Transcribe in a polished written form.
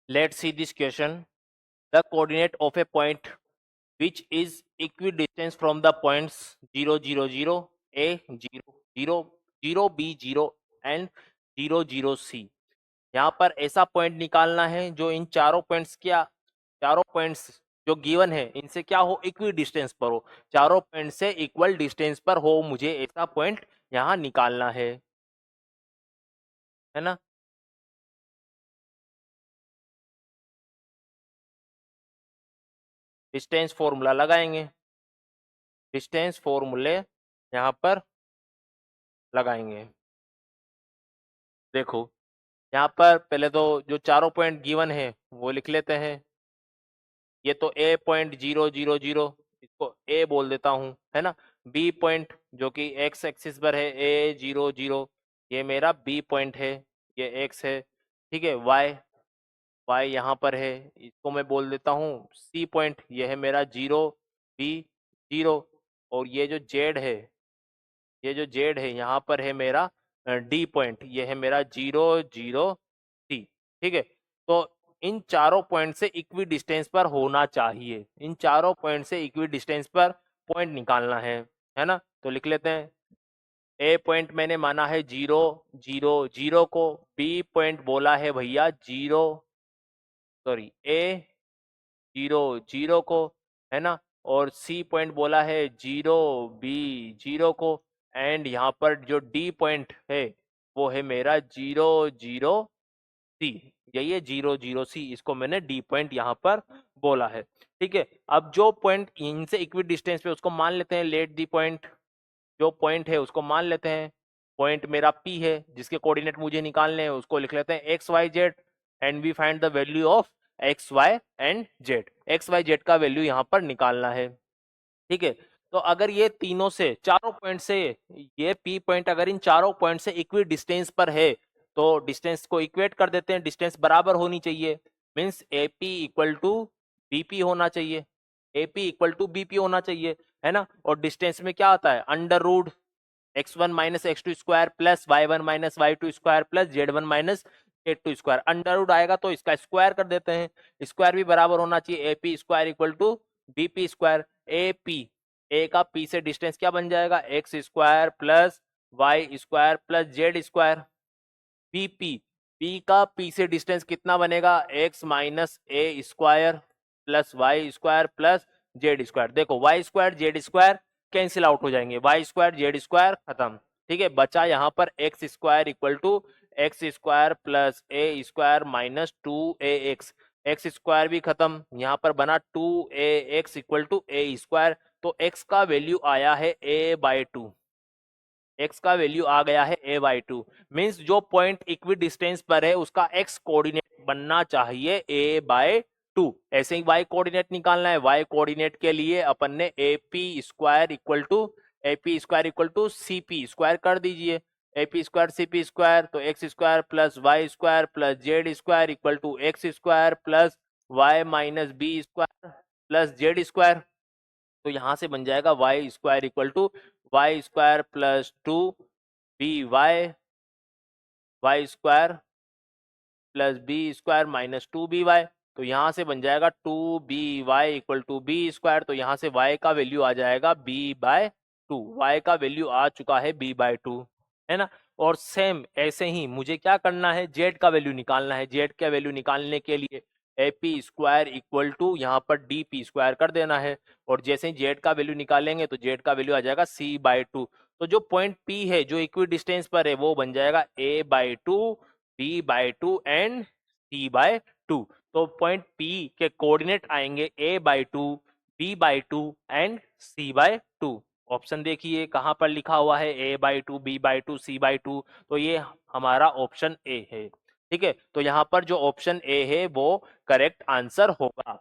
Let's see this question. The coordinate of a point which is equidistant from the points 0, 0, 0, A 0, 0, 0, B 0 and 0, 0 C. यहाँ पर ऐसा point निकालना है जो इन चारों पॉइंट्स चारों पॉइंट्स जो गिवन है इनसे क्या हो, इक्वी डिस्टेंस पर हो, चारों पॉइंट से इक्वल डिस्टेंस पर हो, मुझे ऐसा पॉइंट यहाँ निकालना है ना। डिस्टेंस फॉर्मूला लगाएंगे, डिस्टेंस फॉर्मूले यहाँ पर लगाएंगे। देखो यहाँ पर पहले तो जो चारों पॉइंट गिवन है वो लिख लेते हैं। ये तो ए पॉइंट 0, 0, 0, इसको ए बोल देता हूँ, है ना। बी पॉइंट जो कि एक्स एक्सिस पर है, ए 0, 0, ये मेरा बी पॉइंट है, ये एक्स है, ठीक है। वाई, वाई यहाँ पर है, इसको मैं बोल देता हूँ सी पॉइंट, ये है मेरा 0, बी 0, और ये जो जेड है, ये जो जेड है यहाँ पर है मेरा डी पॉइंट, ये है मेरा 0, 0, सी, ठीक है। तो इन चारों पॉइंट से इक्वी डिस्टेंस पर होना चाहिए, इन चारों पॉइंट से इक्वी डिस्टेंस पर पॉइंट निकालना है ना। तो लिख लेते हैं, ए पॉइंट मैंने माना है 0, 0, 0 को, बी पॉइंट बोला है भैया 0, सॉरी ए 0, 0 को, है ना, और सी पॉइंट बोला है 0, बी 0 को, एंड यहाँ पर जो डी पॉइंट है वो है मेरा 0, 0, सी, यही है 0, 0, सी, इसको मैंने डी पॉइंट यहाँ पर बोला है, ठीक है। अब जो पॉइंट इनसे इक्वी डिस्टेंस पे उसको मान लेते हैं, लेट दी पॉइंट, जो पॉइंट है उसको मान लेते हैं, पॉइंट मेरा पी है जिसके कोऑर्डिनेट मुझे निकालने हैं, उसको लिख लेते हैं X Y Z, and we find the value of X Y and Z, X Y Z का वैल्यू यहाँ पर निकालना है, ठीक है। तो अगर ये तीनों से, चारों पॉइंट से, ये पी पॉइंट अगर इन चारों पॉइंट से इक्वी डिस्टेंस पर है तो डिस्टेंस को इक्वेट कर देते हैं, डिस्टेंस बराबर होनी चाहिए, means AP equal to BP होना चाहिए, एपी इक्वल टू बीपी होना चाहिए, है ना। और डिस्टेंस में क्या आता है, under root x1 minus x2 square plus y1 minus y2 square plus z1 minus z2 square, under root आएगा तो इसका स्क्वायर कर देते हैं, स्क्वायर भी बराबर होना चाहिए, AP square equal to BP square, AP, A का पी से डिस्टेंस क्या बन जाएगा, x square plus Y square plus Z square, BP, P का पी से डिस्टेंस कितना बनेगा, x minus a square plus Y square plus Z square, देखो y square z square cancel out हो जाएंगे, वाई स्क्वायर जेड स्क्वायर खत्म, ठीक है। बचा यहाँ पर X square equal to X square plus A square minus 2ax, X square भी खत्म, यहाँ पर बना 2ax equal to A square, तो x का वैल्यू आया है a/2, x का वैल्यू आ गया है a/2, मीन्स जो पॉइंट इक्वी डिस्टेंस पर है उसका x कोऑर्डिनेट बनना चाहिए a/2। ऐसे ही y कोऑर्डिनेट निकालना है, y कोऑर्डिनेट के लिए अपन ने ap square equal to cp square कर दीजिए, ap स्क्वायर cp स्क्वायर, तो x square plus Y square plus Z square equal to X square plus Y minus B square plus Z square, तो यहां से बन जाएगा Y square equal to Y square plus 2by, Y square plus B square minus 2by, तो यहां से बन जाएगा 2by equal to be square, तो यहां से y का वैल्यू आ जाएगा b/2, y का वैल्यू आ चुका है b/2, है ना। और सेम ऐसे ही मुझे क्या करना है, z का वैल्यू निकालना है, z का वैल्यू निकालने के लिए AP स्क्वायर इक्वल टू यहाँ पर DP स्क्वायर कर देना है, और जैसे ही z का वैल्यू निकालेंगे तो z का वैल्यू आ जाएगा c/2, तो जो पॉइंट P है जो इक्वी डिस्टेंस पर है वो बन जाएगा a/2, b/2 एंड c/2, तो पॉइंट P के कोऑर्डिनेट आएंगे a/2, b/2 and c/2। Option देखिए कहां पर लिखा हुआ है a/2, b/2, c/2, तो ये हमारा ऑप्शन ए है, ठीक है। तो यहाँ पर जो ऑप्शन ए है वो करेक्ट आंसर होगा।